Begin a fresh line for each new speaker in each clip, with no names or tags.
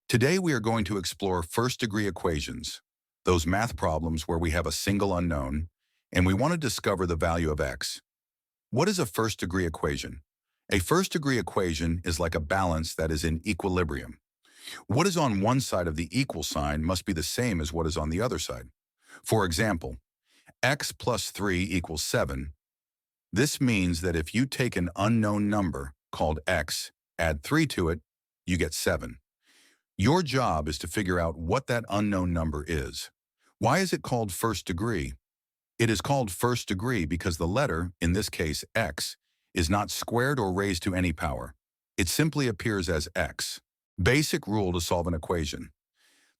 Today we are going to explore first-degree equations, those math problems where we have a single unknown, and we want to discover the value of x. What is a first-degree equation? A first-degree equation is like a balance that is in equilibrium. What is on one side of the equal sign must be the same as what is on the other side. For example, x plus 3 equals 7. This means that if you take an unknown number called x, add 3 to it, you get 7. Your job is to figure out what that unknown number is. Why is it called first degree? It is called first degree because the letter, in this case x, is not squared or raised to any power. It simply appears as x. Basic rule to solve an equation.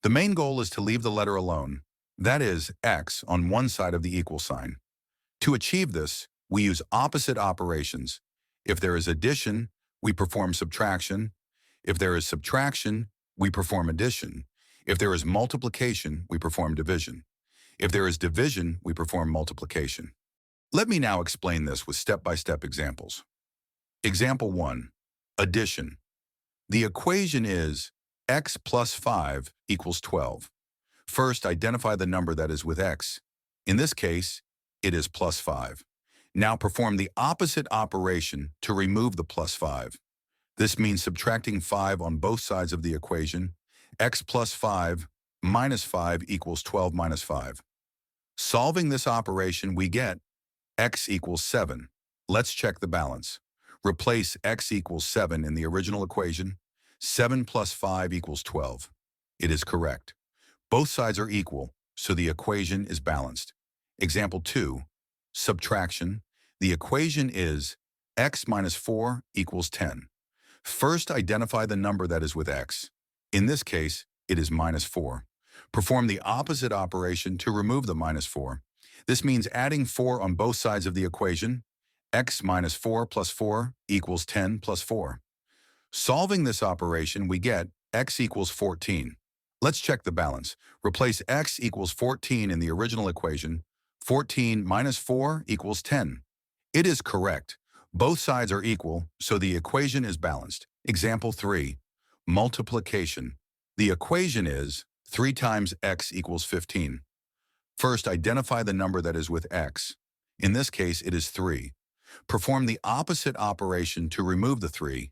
The main goal is to leave the letter alone, that is, x, on one side of the equal sign. To achieve this, we use opposite operations. If there is addition, we perform subtraction. If there is subtraction, we perform addition. If there is multiplication, we perform division. If there is division, we perform multiplication. Let me now explain this with step-by-step examples. Example 1. Addition. The equation is x plus 5 equals 12. First, identify the number that is with x. In this case, it is plus 5. Now perform the opposite operation to remove the plus 5. This means subtracting 5 on both sides of the equation. X plus 5 minus 5 equals 12 minus 5. Solving this operation, we get x equals 7. Let's check the balance. Replace x equals 7 in the original equation. 7 plus 5 equals 12. It is correct. Both sides are equal, so the equation is balanced. Example 2. Subtraction. The equation is x minus 4 equals 10. First, identify the number that is with x. In this case, it is minus 4. Perform the opposite operation to remove the minus 4. This means adding 4 on both sides of the equation. X minus 4 plus 4 equals 10 plus 4. Solving this operation, we get x equals 14. Let's check the balance. Replace x equals 14 in the original equation. 14 minus 4 equals 10. It is correct. Both sides are equal, so the equation is balanced. Example 3. Multiplication. The equation is 3 times x equals 15. First, identify the number that is with x. In this case, it is 3. Perform the opposite operation to remove the 3.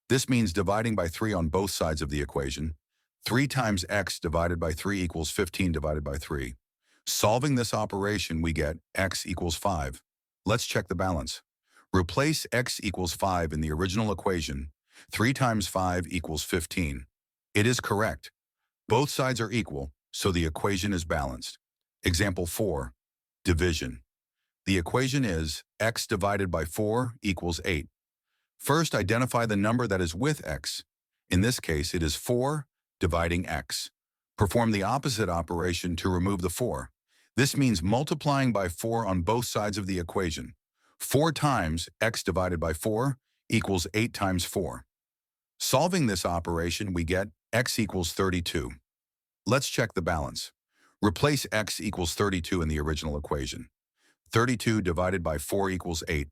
This means dividing by 3 on both sides of the equation. 3 times x divided by 3 equals 15 divided by 3. Solving this operation, we get x equals 5. Let's check the balance. Replace x equals 5 in the original equation. 3 times 5 equals 15. It is correct. Both sides are equal, so the equation is balanced. Example 4. Division. The equation is x divided by 4 equals 8. First, identify the number that is with x. In this case, it is 4 dividing x. Perform the opposite operation to remove the 4. This means multiplying by 4 on both sides of the equation. 4 times x divided by 4 equals 8 times 4. Solving this operation, we get x equals 32. Let's check the balance. Replace x equals 32 in the original equation. 32 divided by 4 equals 8.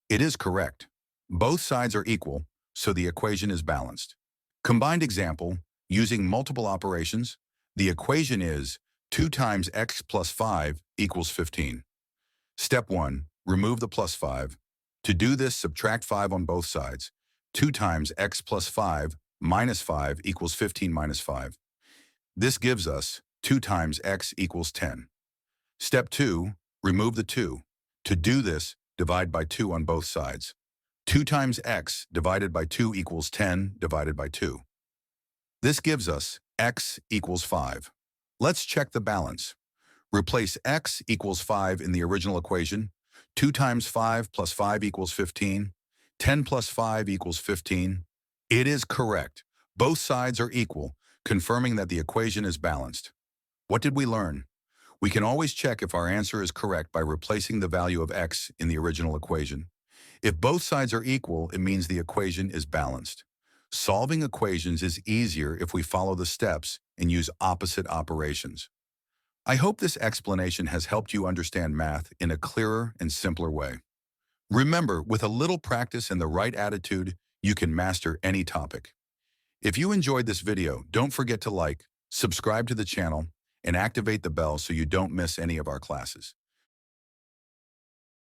It is correct. Both sides are equal, so the equation is balanced. Combined example, using multiple operations, the equation is 2 times x plus 5 equals 15. Step 1. Remove the plus 5. To do this, subtract 5 on both sides. 2 times x plus 5 minus 5 equals 15 minus 5. This gives us 2 times x equals 10. Step 2. Remove the 2. To do this, divide by 2 on both sides. 2 times x divided by 2 equals 10 divided by 2. This gives us x equals 5. Let's check the balance. Replace x equals 5 in the original equation. 2 times 5 plus 5 equals 15. 10 plus 5 equals 15. It is correct. Both sides are equal, confirming that the equation is balanced. What did we learn? We can always check if our answer is correct by replacing the value of x in the original equation. If both sides are equal, it means the equation is balanced. Solving equations is easier if we follow the steps and use opposite operations. I hope this explanation has helped you understand math in a clearer and simpler way. Remember, with a little practice and the right attitude, you can master any topic. If you enjoyed this video, don't forget to like, subscribe to the channel, and activate the bell so you don't miss any of our classes.